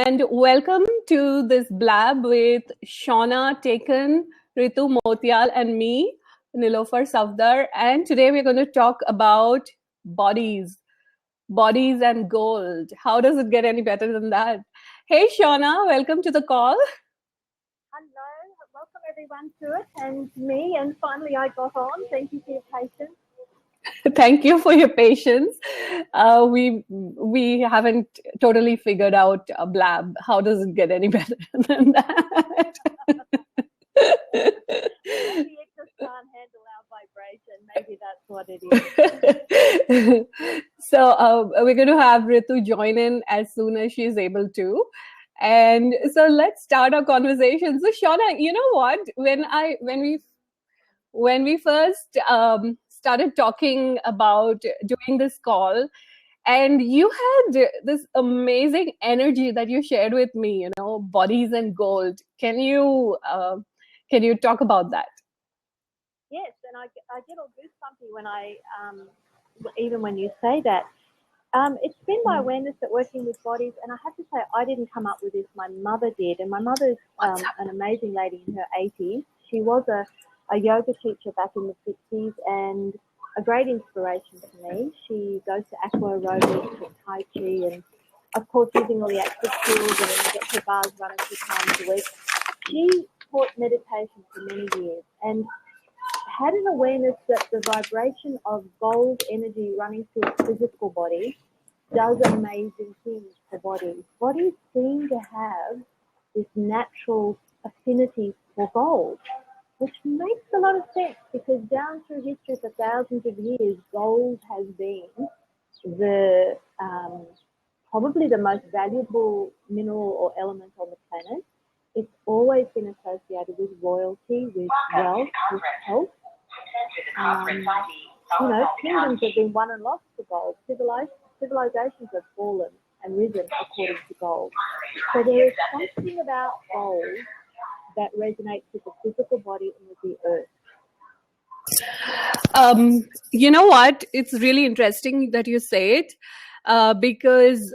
and welcome to this blab with Shauna Teaken, Ritu Motial, and me, Nilofer, Safdar. And today we're going to talk about bodies, bodies and gold. How does it get any better than that? Hey, Shauna, welcome to the call. Hello, welcome everyone to it, and me, and finally I got on. Thank you for your patience. Thank you for your patience. We haven't totally figured out a blab. How does it get any better than that? Maybe it just can't handle our vibration. Maybe that's what it is. So we're going to have Ritu join in as soon as she's able to. And so let's start our conversation. So Shauna, you know what? When we first started talking about doing this call, and you had this amazing energy that you shared with me, bodies and gold. Can you talk about that? Yes, and I get all goosebumpy when even when you say that. It's been my awareness that working with bodies, and I have to say I didn't come up with this. My mother did, and my mother's an amazing lady in her 80s. She was a yoga teacher back in the 60s and a great inspiration to me. She goes to aqua aerobics and tai chi and, of course, using all the active tools, and then you get her bars running 2 times a week. She taught meditation for many years and had an awareness that the vibration of gold energy running through a physical body does amazing things for bodies. Bodies seem to have this natural affinity for gold, which makes a lot of sense because down through history for thousands of years, gold has been the probably the most valuable mineral or element on the planet. It's always been associated with royalty, with wealth, with health. Kingdoms have been won and lost for gold. Civilizations have fallen and risen according to gold. So there is something about gold that resonates with the physical body and with the earth. You know what? It's really interesting that you say it because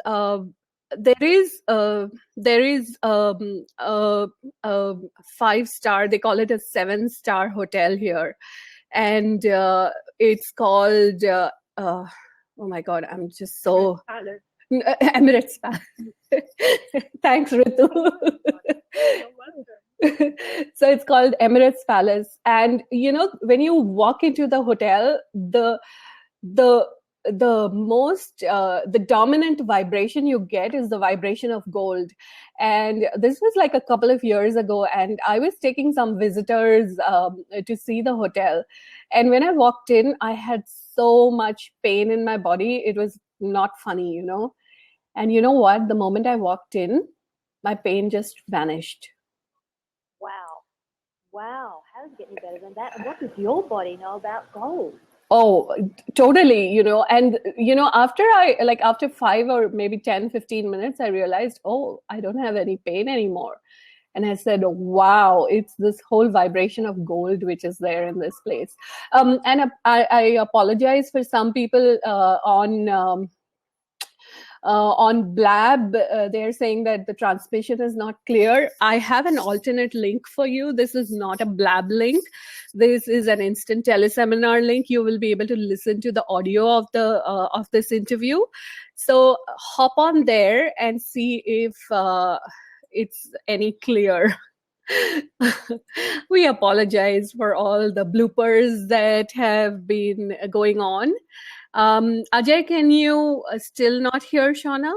there is a 5-star, they call it a 7-star hotel here, and it's called oh my god, I'm just so Emirates Palace. Thanks, Ritu. So it's called Emirates Palace, and when you walk into the hotel, the dominant vibration you get is the vibration of gold. And this was like a couple of years ago, and I was taking some visitors to see the hotel, and when I walked in, I had so much pain in my body. It was not funny, and you know what, the moment I walked in, my pain just vanished. Wow, how does it get any better than that? And what does your body know about gold? Oh, totally, and after 5 or maybe 10-15 minutes, I realized, I don't have any pain anymore. And I said, wow, it's this whole vibration of gold which is there in this place. And I apologize for some people on Blab. They're saying that the transmission is not clear. I have an alternate link for you. This is not a Blab link. This is an instant teleseminar link. You will be able to listen to the audio of this interview. So hop on there and see if it's any clear. We apologize for all the bloopers that have been going on. Ajay, can you still not hear Shauna?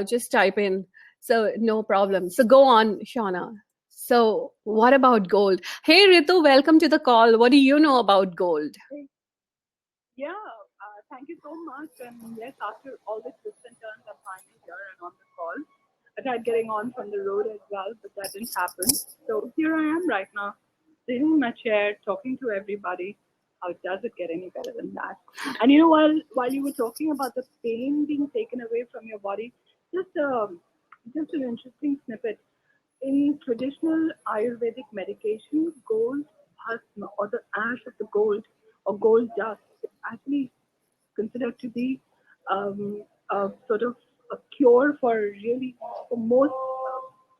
Just type in. So no problem. So go on, Shauna. So what about gold? Hey, Ritu, welcome to the call. What do you know about gold? Yeah, thank you so much. And yes, after all the twists and turns, I'm finally here and on the call. I tried getting on from the road as well, but that didn't happen. So here I am right now, sitting in my chair, talking to everybody. How does it get any better than that? And while you were talking about the pain being taken away from your body, just an interesting snippet. In traditional Ayurvedic medication, gold bhasma, or the ash of the gold, or gold dust, is actually considered to be a sort of a cure for really for most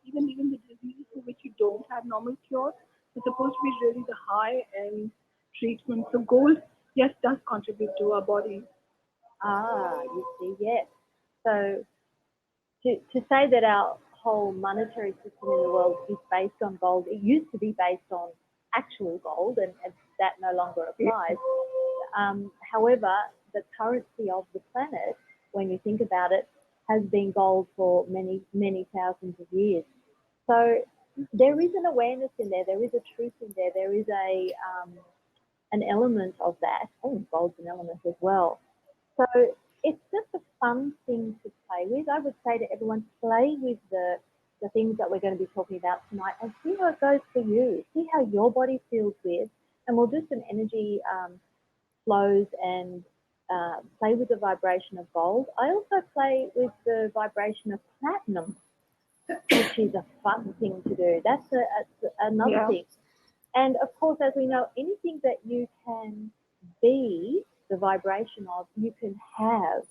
even the diseases for which you don't have normal cure. It's supposed to be really the high end treatment. So gold, yes, does contribute to our body. You see, yes. So to say that our whole monetary system in the world is based on gold, it used to be based on actual gold, and that no longer applies. However, the currency of the planet, when you think about it, has been gold for many, many thousands of years. So there is an awareness in there. There is a truth in there. There is an element of that. Oh, gold's an element as well. So it's just a fun thing to play with. I would say to everyone, play with the things that we're going to be talking about tonight and see how it goes for you. See how your body feels with, and we'll do some energy flows and play with the vibration of gold. I also play with the vibration of platinum, which is a fun thing to do. That's another thing. And of course, as we know, anything that you can be the vibration of, you can have.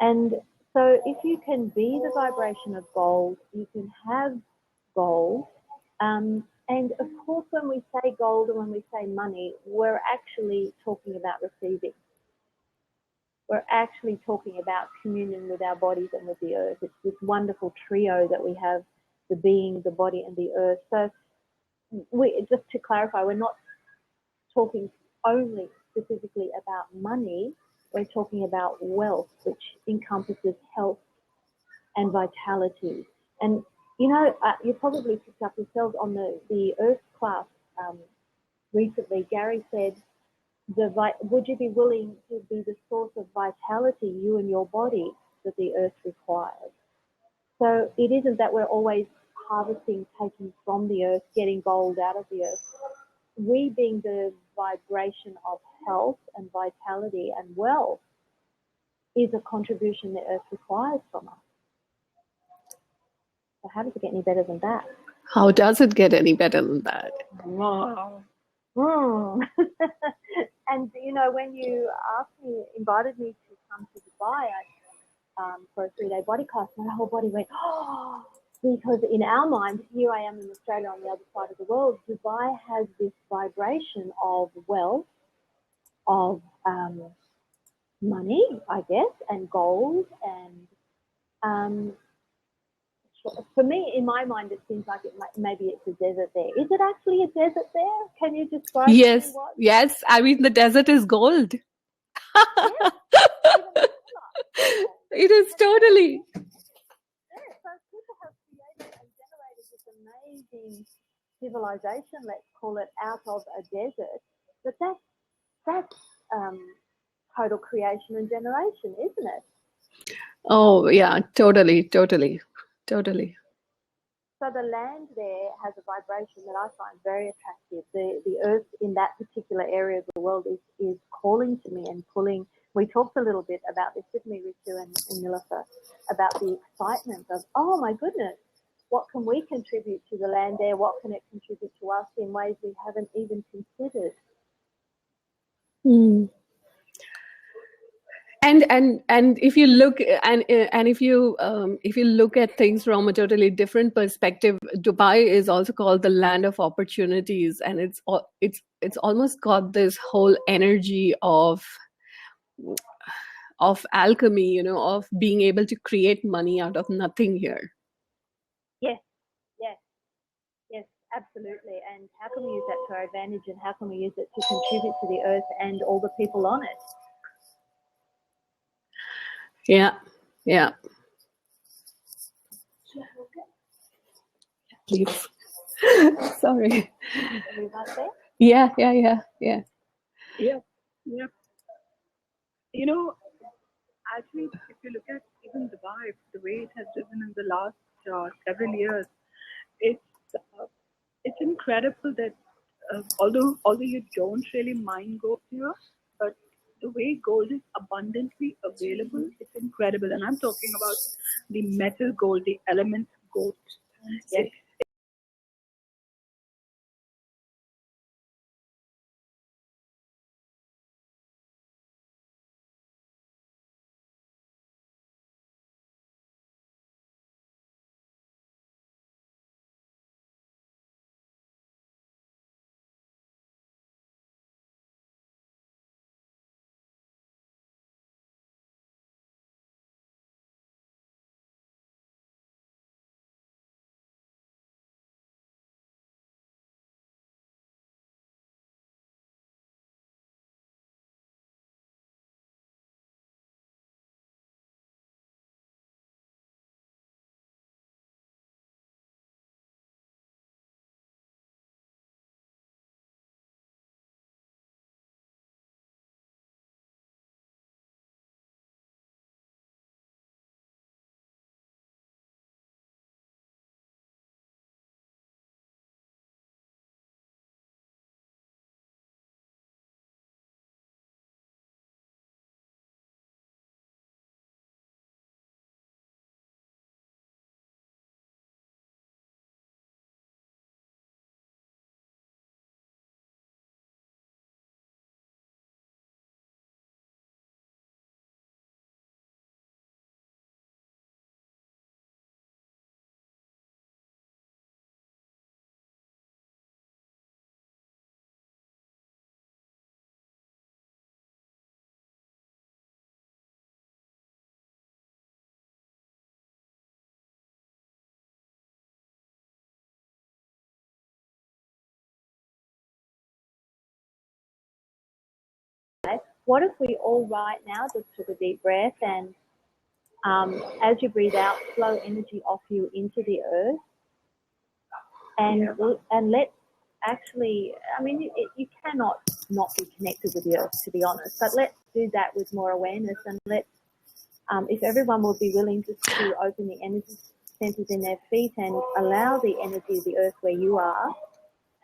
And so if you can be the vibration of gold, you can have gold. And of course, when we say gold and when we say money, we're actually talking about receiving. We're actually talking about communion with our bodies and with the earth. It's this wonderful trio that we have, the being, the body, and the earth. So just to clarify, we're not talking only specifically about money. We're talking about wealth, which encompasses health and vitality. And you know, you probably picked up yourselves on the Earth class recently. Gary said, would you be willing to be the source of vitality, you and your body, that the Earth requires? So it isn't that we're always harvesting, taking from the Earth, getting gold out of the Earth. We being the vibration of health and vitality and wealth is a contribution the Earth requires from us. So how does it get any better than that? How does it get any better than that? Wow. And you know, when you invited me to come to Dubai for a 3-day body class, my whole body went, oh, because in our mind, here I am in Australia on the other side of the world, Dubai has this vibration of wealth, of money, I guess, and gold, and for me, in my mind, it seems like maybe it's a desert there. Is it actually a desert there? Can you describe Yes, what? yes. I mean, the desert is gold. Yes, even the color. It is totally. Yeah, so people have created and generated this amazing civilization, let's call it, out of a desert. But that's total creation and generation, isn't it? Oh, yeah, totally, totally, totally. So the land there has a vibration that I find very attractive. The earth in that particular area of the world is calling to me and pulling. We talked a little bit about this with me, Ritu and Nilofer, about the excitement of, oh my goodness, what can we contribute to the land there? What can it contribute to us in ways we haven't even considered? Mm. And if you look and if you look at things from a totally different perspective, Dubai is also called the land of opportunities, and it's almost got this whole energy of alchemy, you know, of being able to create money out of nothing here. Yes, yes, yes, absolutely. And how can we use that to our advantage, and how can we use it to contribute to the earth and all the people on it? Yeah, yeah. Please. Sorry. Are we right there? Yeah. Yeah. Yeah. You know, actually, if you look at even Dubai, the way it has risen in the last several years, it's it's incredible that although you don't really mine gold here, but the way gold is abundantly available, it's incredible. And I'm talking about the metal gold, the element gold. Yes, what if we all right now just took a deep breath and as you breathe out, flow energy off you into the earth, and let actually, I mean, you cannot not be connected with the earth, to be honest, but let's do that with more awareness, and let's, if everyone will be willing just to open the energy centers in their feet and allow the energy of the earth where you are,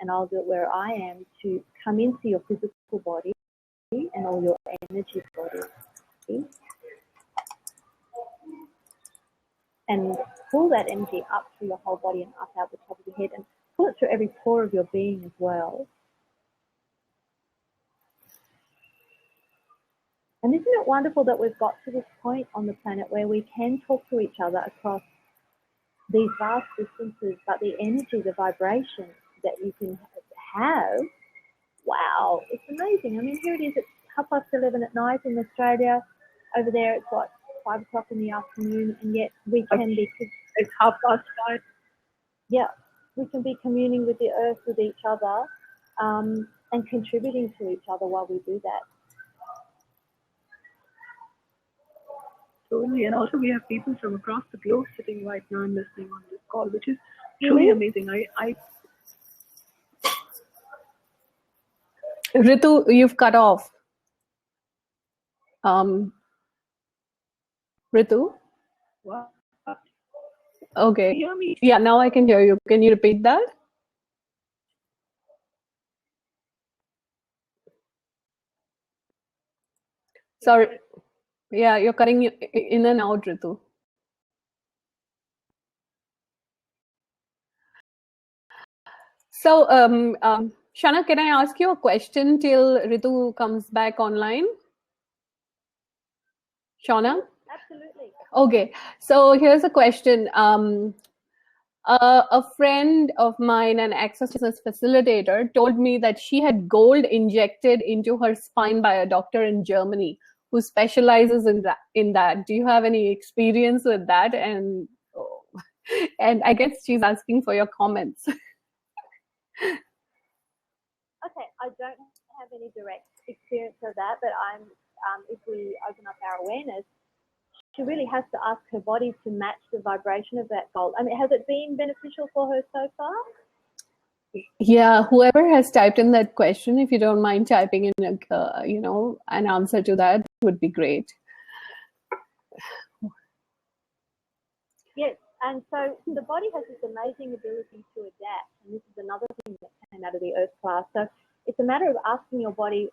and I'll do it where I am, to come into your physical body and all your energy body, and pull that energy up through your whole body and up out the top of your head, and pull it through every pore of your being as well. And isn't it wonderful that we've got to this point on the planet where we can talk to each other across these vast distances, but the energy, the vibration that you can have, wow, it's amazing. I mean, here it is, it's 11:30 at night in Australia. Over there it's what, 5 o'clock in the afternoon, and yet we can be... It's 5:30. Yeah, we can be communing with the earth, with each other, and contributing to each other while we do that. Totally. And also we have people from across the globe sitting right now and listening on this call, which is truly amazing. Ritu, you've cut off. Ritu? Wow. Okay. Can you hear me? Yeah, now I can hear you. Can you repeat that? Sorry. Yeah, you're cutting in and out, Ritu. So, Shauna, can I ask you a question till Ritu comes back online? Shauna? Absolutely. Okay, so here's a question. A friend of mine, an access facilitator, told me that she had gold injected into her spine by a doctor in Germany who specializes in that. Do you have any experience with that? And I guess she's asking for your comments. Okay, I don't have any direct experience of that, but if we open up our awareness, she really has to ask her body to match the vibration of that gold. I mean, has it been beneficial for her so far? Yeah, whoever has typed in that question, if you don't mind typing in, an answer to that, would be great. Yes, and so the body has this amazing ability to adapt, and this is another thing that came out of the Earth class. So it's a matter of asking your body,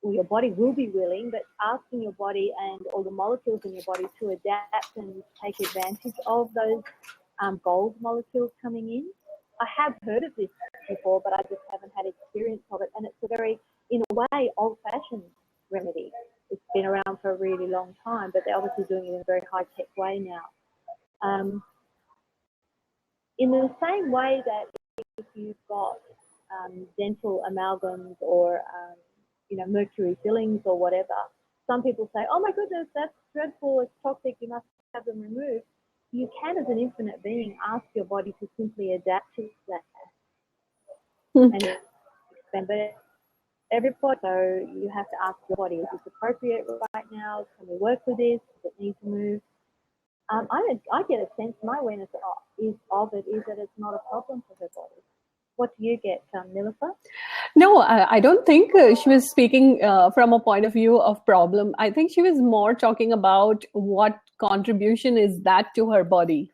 well, your body will be willing, but asking your body and all the molecules in your body to adapt and take advantage of those gold molecules coming in. I have heard of this before, but I just haven't had experience of it. And it's a very, in a way, old-fashioned remedy. It's been around for a really long time, but they're obviously doing it in a very high-tech way now. In the same way that if you've got dental amalgams or mercury fillings or whatever, some people say, oh my goodness, that's dreadful, it's toxic, you must have them removed. You can, as an infinite being, ask your body to simply adapt to that. And expand. But every point, so you have to ask your body, is this appropriate right now? Can we work with this? Does it need to move? I get a sense, my awareness is that it's not a problem for her body. What do you get, Nilofer? No, I don't think she was speaking from a point of view of problem. I think she was more talking about what contribution is that to her body.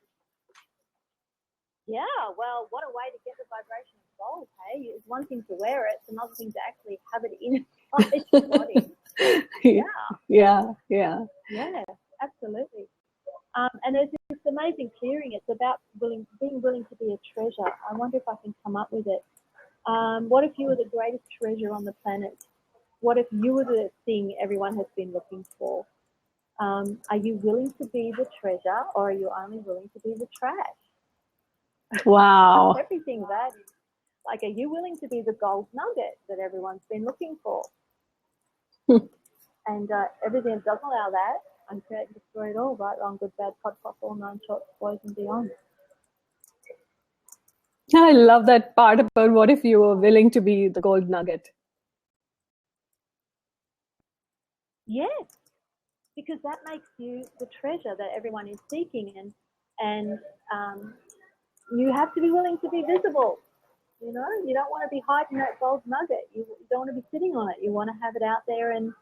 Yeah, well, what a way to get the vibration of gold, hey? It's one thing to wear it, it's another thing to actually have it inside your body. Yeah, absolutely. And there's this amazing clearing. It's about being willing to be a treasure. I wonder if I can come up with it. What if you were the greatest treasure on the planet? What if you were the thing everyone has been looking for? Are you willing to be the treasure, or are you only willing to be the trash? Wow. Everything that is. Like, are you willing to be the gold nugget that everyone's been looking for? And everything that doesn't allow that, uncreate and destroy it all, right, wrong, good, bad, pot, all 9 shots, boys and beyond. I love that part about what if you were willing to be the gold nugget. Yes, because that makes you the treasure that everyone is seeking, and you have to be willing to be visible. You know, you don't want to be hiding that gold nugget. You don't want to be sitting on it. You want to have it out there, and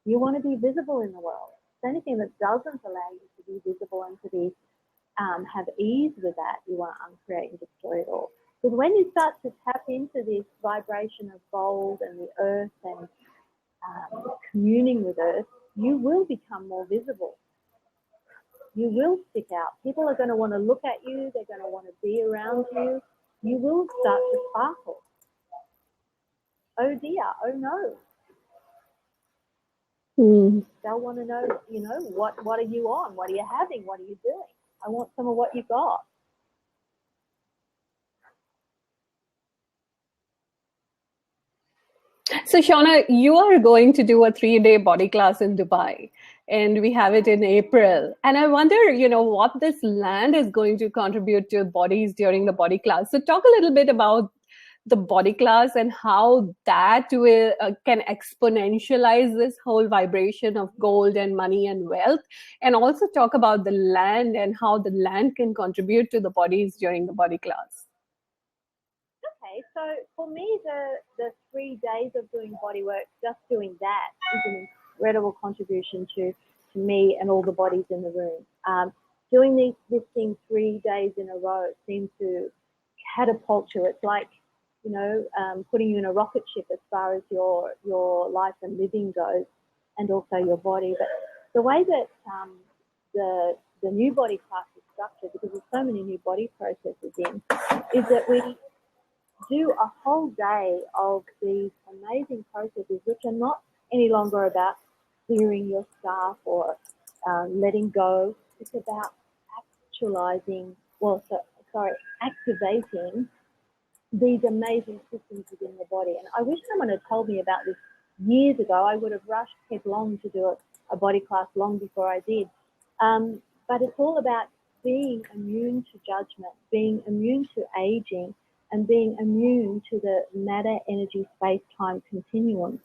you want to be visible in the world. So anything that doesn't allow you to be visible and to be have ease with that, you want to uncreate and destroy it all. Because when you start to tap into this vibration of gold and the earth and communing with earth, you will become more visible. You will stick out. People are going to want to look at you. They're going to want to be around you. You will start to sparkle. Oh dear, oh no. They'll want to know, you know, what are you on? What are you having? What are you doing? I want some of what you got. So, Shauna, you are going to do a 3-day body class in Dubai, and we have it in April. And I wonder, what this land is going to contribute to bodies during the body class. So, talk a little bit about the body class and how that will can exponentialize this whole vibration of gold and money and wealth, and also talk about the land and how the land can contribute to the bodies during the body class. Okay, so for me, the 3 days of doing body work, just doing that is an incredible contribution to me and all the bodies in the room. Doing this thing 3 days in a row seems to catapult you. It's like, putting you in a rocket ship as far as your life and living goes, and also your body. But the way that the new body class is structured, because there's so many new body processes in, is that we do a whole day of these amazing processes, which are not any longer about clearing your stuff or letting go. It's about activating these amazing systems within the body. And I wish someone had told me about this years ago. I would have rushed headlong to do a body class long before I did. But it's all about being immune to judgment, being immune to aging, and being immune to the matter, energy, space, time continuum.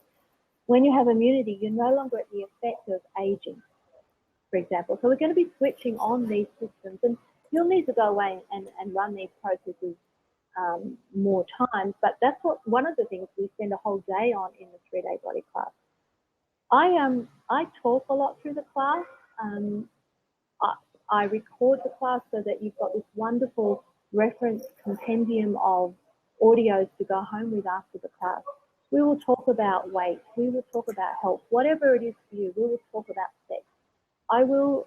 When you have immunity, you're no longer at the effect of aging, for example. So we're going to be switching on these systems, and you'll need to go away and run these processes more times. But that's one of the things we spend a whole day on in the 3-day body class. I talk a lot through the class. I record the class so that you've got this wonderful reference compendium of audios to go home with after the class. We will talk about weight. We will talk about health. Whatever it is for you, we will talk about sex. I will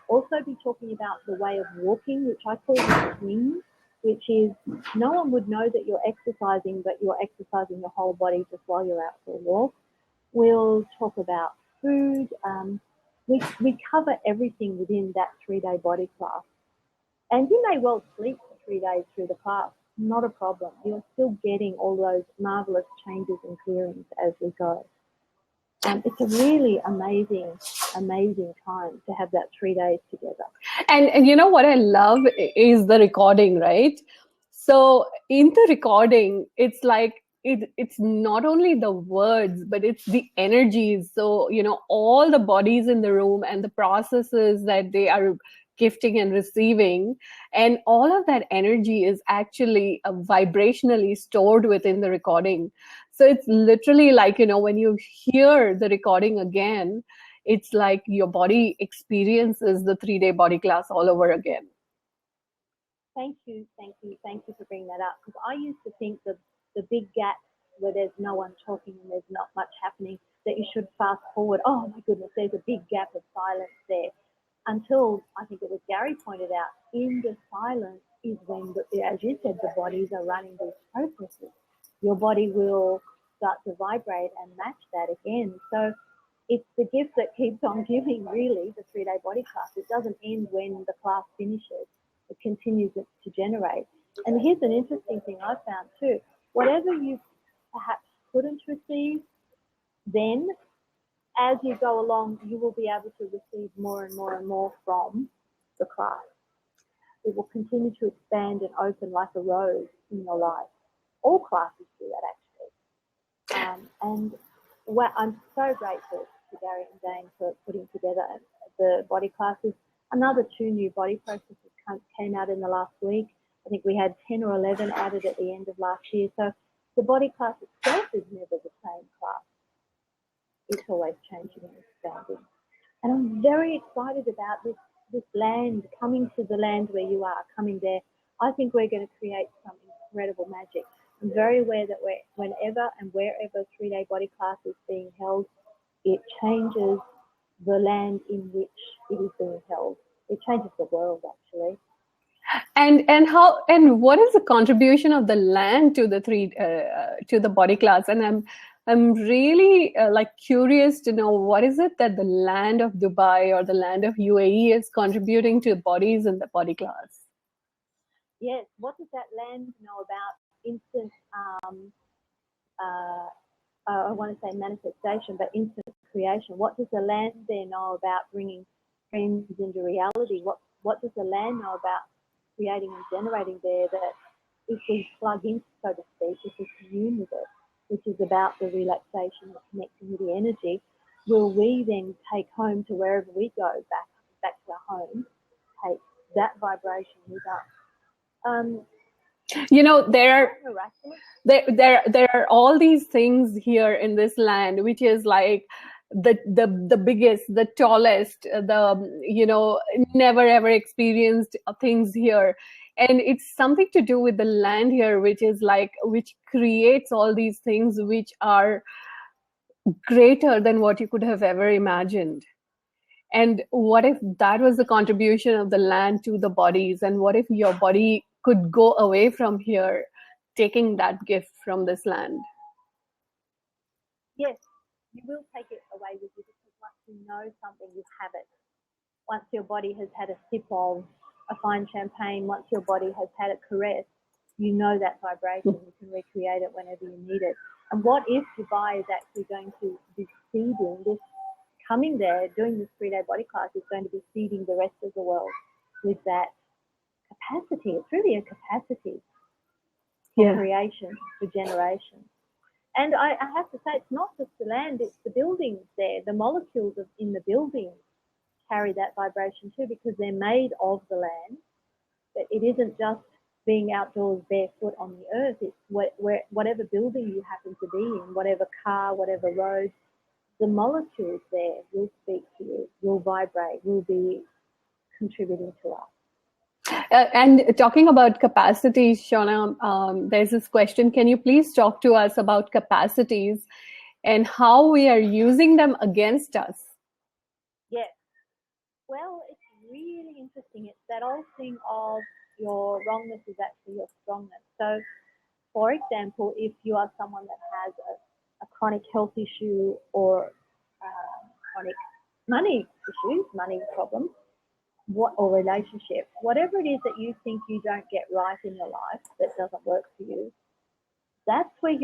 also be talking about the way of walking, which I call the swing, which is no one would know that you're exercising, but you're exercising your whole body just while you're out for a walk. We'll talk about food. We cover everything within that 3-day body class. And you may well sleep for 3 days through the class, not a problem. You're still getting all those marvelous changes and clearings as we go. It's a really amazing time to have that 3 days together. And you know what I love is the recording, right? So in the recording, it's like it's not only the words, but it's the energies. So, all the bodies in the room and the processes that they are gifting and receiving, and all of that energy is actually vibrationally stored within the recording. So it's literally like, when you hear the recording again, it's like your body experiences the 3-day body class all over again. Thank you for bringing that up, because I used to think the big gaps where there's no one talking and there's not much happening, that you should fast forward. Oh my goodness, there's a big gap of silence there. Until, I think it was Gary pointed out, in the silence is when, as you said, the bodies are running these processes. Your body will start to vibrate and match that again. So it's the gift that keeps on giving, really, the 3-day body class. It doesn't end when the class finishes. It continues to generate. And here's an interesting thing I found too. Whatever you perhaps couldn't receive then, as you go along, you will be able to receive more and more and more from the class. It will continue to expand and open like a rose in your life. All classes do that, actually. And well, I'm so grateful to Gary and Dane for putting together the body classes. Another 2 new body processes came out in the last week. I think we had 10 or 11 added at the end of last year. So the body class itself is never the same class. It's always changing and expanding. And I'm very excited about this land, coming to the land where you are, coming there. I think we're going to create some incredible magic. I'm very aware that whenever and wherever 3-day body class is being held, it changes the land in which it is being held. It changes the world, actually. And what is the contribution of the land to the body class? And I'm really curious to know, what is it that the land of Dubai or the land of UAE is contributing to bodies in the body class? Yes, what does that land know about instant, I want to say manifestation, but instant creation? What does the land there know about bringing dreams into reality? What does the land know about creating and generating there, that if we plug in, so to speak, if we commune with it, which is about the relaxation and connecting with the energy, will we then take home to wherever we go, back to our home, take that vibration with us? There are all these things here in this land, which is like the biggest, the tallest, never ever experienced things here. And it's something to do with the land here, which creates all these things which are greater than what you could have ever imagined. And what if that was the contribution of the land to the bodies? And what if your body could go away from here, taking that gift from this land? Yes, you will take it away with you, because once you know something, you have it. Once your body has had a sip of a fine champagne, once your body has had a caress, you know that vibration. You can recreate it whenever you need it. And what if Dubai is actually going to be seeding this? Coming there, doing this 3-day body class is going to be feeding the rest of the world with that capacity. It's really a capacity for creation, for generation. And I have to say, it's not just the land, it's the buildings there. The molecules in the buildings carry that vibration too, because they're made of the land. But it isn't just being outdoors barefoot on the earth. It's whatever building you happen to be in, whatever car, whatever road, the molecules there will speak to you, will vibrate, will be contributing to us. And talking about capacities, Shauna, there's this question. Can you please talk to us about capacities and how we are using them against us? Yes. Well, it's really interesting. It's that old thing of your wrongness is actually your strongness. So, for example, if you are someone that has a chronic health issue or chronic money issues, money problems, or relationship, whatever it is that you think you don't get right in your life, that doesn't work for you, that's where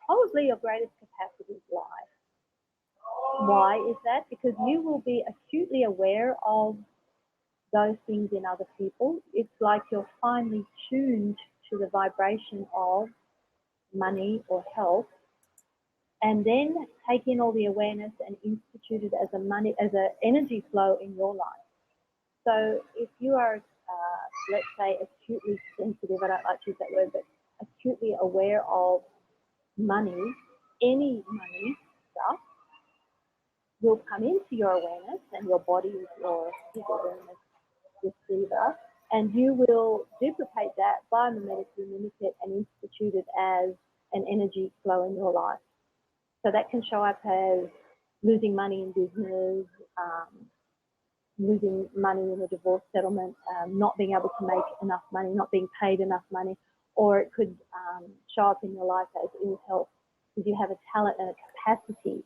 probably your greatest capacities lie. Why is that? Because you will be acutely aware of those things in other people. It's like you're finely tuned to the vibration of money or health, and then take in all the awareness and institute it as an energy flow in your life. So if you are, let's say, acutely sensitive, I don't like to use that word, but acutely aware of money, any money stuff will come into your awareness, and your body is your awareness receiver, and you will duplicate that, biomimetically mimic it, and institute it as an energy flow in your life. So that can show up as losing money in business, losing money in a divorce settlement, not being able to make enough money, not being paid enough money, or it could show up in your life as ill health, because you have a talent and a capacity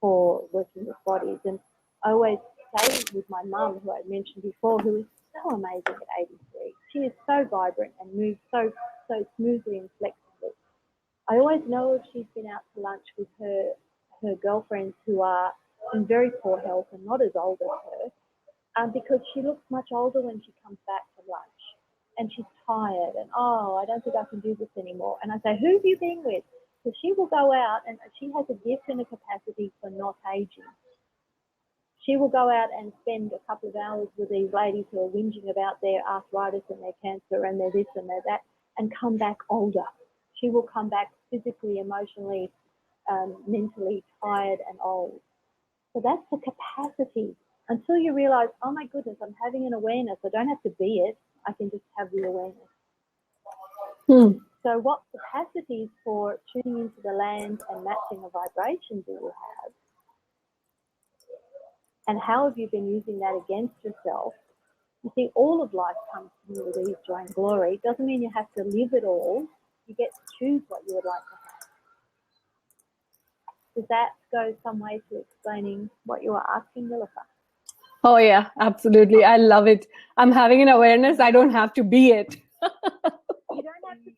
for working with bodies. And I always say with my mum, who I mentioned before, who is so amazing at 83, she is so vibrant and moves so smoothly and flexibly. I always know if she's been out to lunch with her girlfriends who are in very poor health and not as old as her, because she looks much older when she comes back from lunch, and she's tired, and I don't think I can do this anymore. And I say, who have you been with? So she will go out, and she has a gift and a capacity for not aging. She will go out and spend a couple of hours with these ladies who are whinging about their arthritis and their cancer and their this and their that, and come back older. She will come back physically, emotionally, mentally tired and old. So that's the capacity. Until you realize, oh my goodness, I'm having an awareness. I don't have to be it. I can just have the awareness. So what capacities for tuning into the land and matching the vibration do you have? And how have you been using that against yourself? You see, all of life comes to you with ease, joy, and glory. It doesn't mean you have to live it all. You get to choose what you would like to have. Does that go some way to explaining what you were asking, Nilofer? Oh yeah, absolutely. I love it. I'm having an awareness. I don't have to be it. You don't have to be it.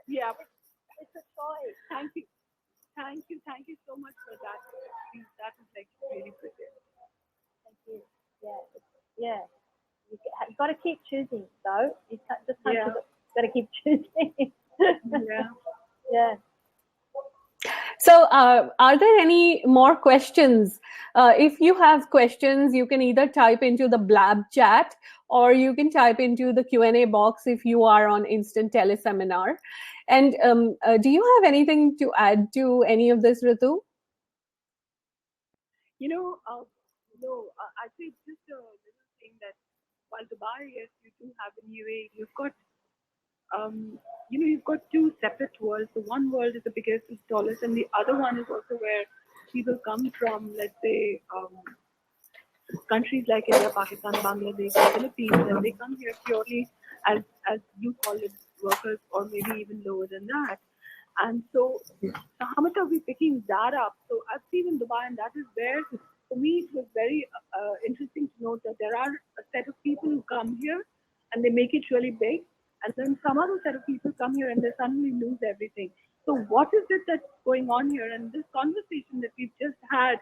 Yeah. It's a choice. Thank you so much for that. That is like really pretty. Thank you. Yeah. You've got to keep choosing, though. You can't just got to keep choosing. Yeah. So, are there any more questions? If you have questions, you can either type into the Blab chat or you can type into the Q&A box if you are on Instant Teleseminar. And do you have anything to add to any of this, Ritu? No, I think just a little thing that while Dubai, yes, you do have in UAE, you've got you've got two separate worlds. The one world is the biggest, the tallest, and the other one is also where people come from, let's say, countries like India, Pakistan, Bangladesh, Philippines, and they come here purely as you call it, workers, or maybe even lower than that. And so how much are we picking that up? So I've seen in Dubai, and that is where, for me, it was very interesting to note that there are a set of people who come here and they make it really big. And then some other set of people come here and they suddenly lose everything. So what is it that's going on here? And this conversation that we've just had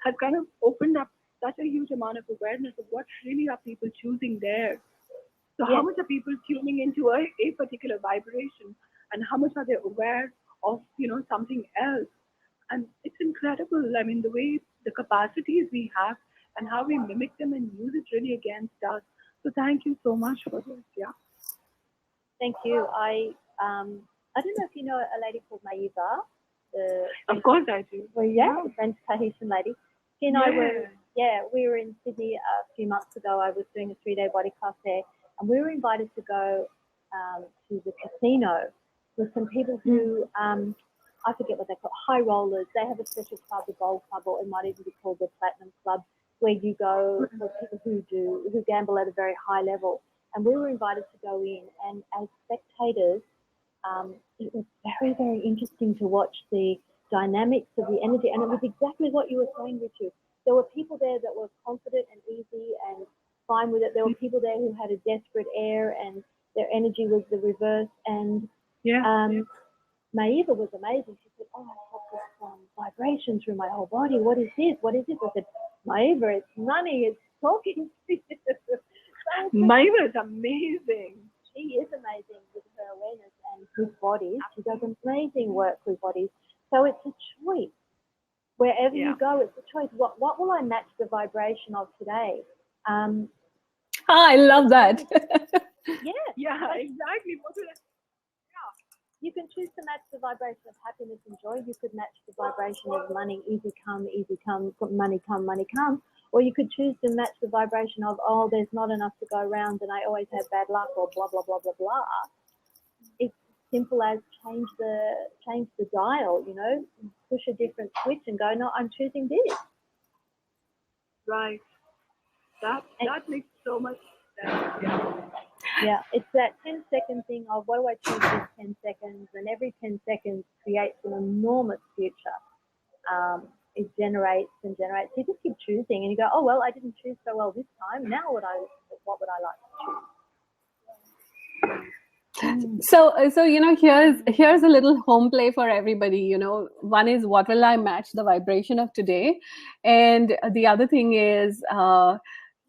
has kind of opened up such a huge amount of awareness of what really are people choosing there. So how much are people tuning into a particular vibration, and how much are they aware of, something else? And it's incredible. I mean, the way the capacities we have and how we mimic them and use it really against us. So thank you so much for this. Yeah. Thank you. I don't know if you know a lady called Maiva. Of course I do. Well, the French Tahitian lady. She and I we were in Sydney a few months ago. I was doing a 3-day body class there, and we were invited to go to the casino with some people who, I forget what they call, high rollers. They have a special club, the Gold Club, or it might even be called the Platinum Club, where you go for people who gamble at a very high level. And we were invited to go in, and as spectators, it was very, very interesting to watch the dynamics of the energy, and it was exactly what you were saying, Ritu. There were people there that were confident and easy and fine with it. There were people there who had a desperate air, and their energy was the reverse. And Maiva was amazing. She said, "Oh, I felt this vibration through my whole body. What is this? What is this?" I said, "Maiva, it's money. It's talking." Maiva is amazing. She is amazing with her awareness and with bodies. She does amazing work with bodies. So it's a choice. Wherever you go, it's a choice. What will I match the vibration of today? I love that. Yeah, exactly. You can choose to match the vibration of happiness and joy. You could match the vibration of money, easy come, money come, money come. Or you could choose to match the vibration of, oh, there's not enough to go around and I always have bad luck, or blah, blah, blah, blah, blah. It's simple as change the dial, push a different switch and go, no, I'm choosing this. Right. That makes so much sense. Yeah, it's that 10-second thing of what do I choose this 10 seconds, and every 10 seconds creates an enormous future. It generates and generates. You just keep choosing, and you go, oh well, I didn't choose so well this time. Now what would I like to choose? So here's a little home play for everybody. One is, what will I match the vibration of today, and the other thing is,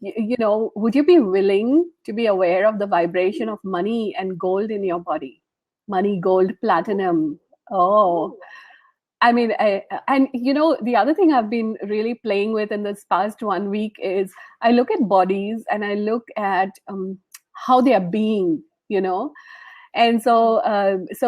would you be willing to be aware of the vibration of money and gold in your body? Money, gold, platinum. Oh, I mean, and you know, the other thing I've been really playing with in this past 1 week is I look at bodies and I look at how they are being, you know. And so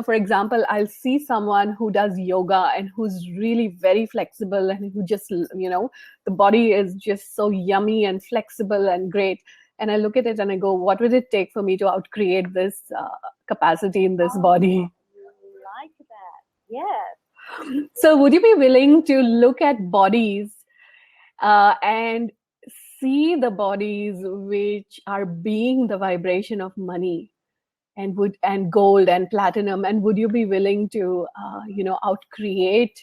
for example, I'll see someone who does yoga and who's really very flexible and who just, you know, the body is just so yummy and flexible and great. And I look at it and I go, what would it take for me to outcreate this capacity in this body? Like that, yes. So would you be willing to look at bodies and see the bodies which are being the vibration of money and gold and platinum, and would you be willing to you know, outcreate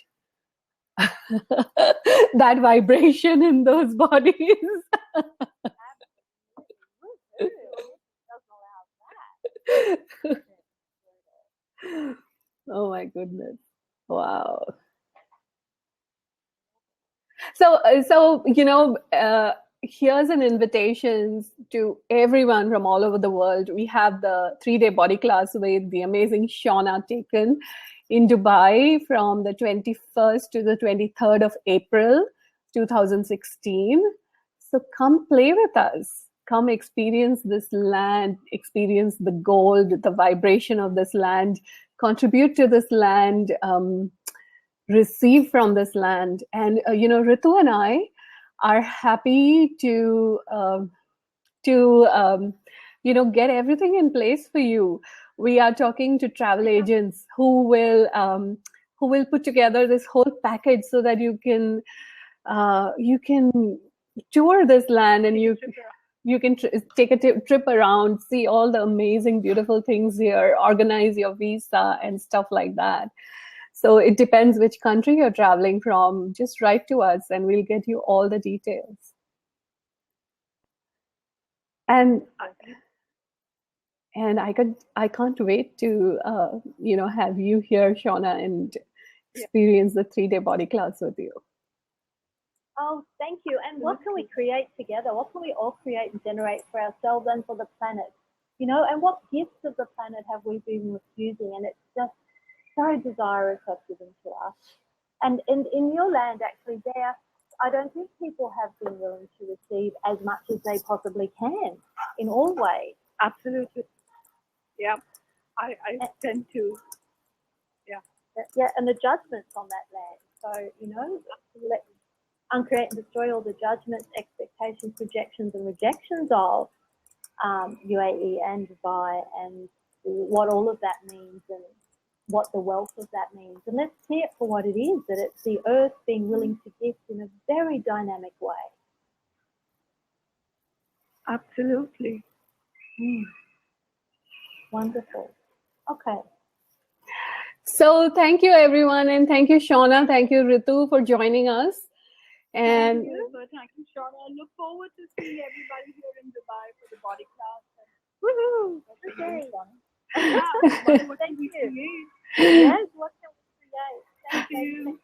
that vibration in those bodies? Oh my goodness. Wow. So you know, here's an invitation to everyone from all over the world. We have the 3-day body class with the amazing Shauna Teaken in Dubai from the 21st to the 23rd of April 2016. So come play with us. Come experience this land, experience the gold, the vibration of this land, contribute to this land, receive from this land. And you know, Ritu and I are happy to you know, get everything in place for you. We are talking to travel agents who will put together this whole package so that you can tour this land and you can take a trip around, see all the amazing, beautiful things here, organize your visa and stuff like that. So it depends which country you're traveling from. Just write to us and we'll get you all the details. And I can't wait to you know, have you here, Shauna, and experience the 3-day body class with you. Oh, thank you. And what can we create together? What can we all create and generate for ourselves and for the planet? You know, and what gifts of the planet have we been refusing? And it's just so desirous of given to us. And in your land, actually, there, I don't think people have been willing to receive as much as they possibly can in all ways. Absolutely. Yeah. I tend to. Yeah, and the judgments on that land. So, you know, let uncreate and destroy all the judgments, expectations, projections, and rejections of UAE and Dubai, and what all of that means and what the wealth of that means. And let's see it for what it is, that it's the earth being willing to gift in a very dynamic way. Absolutely. Wonderful. Okay. So thank you, everyone. And thank you, Shauna. Thank you, Ritu, for joining us. And thank you, Shauna. I look forward to seeing everybody here in Dubai for the body class. Woohoo! Okay. What can we create? Yes, what can we create? Thank you.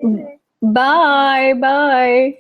Thank you. Bye. Bye.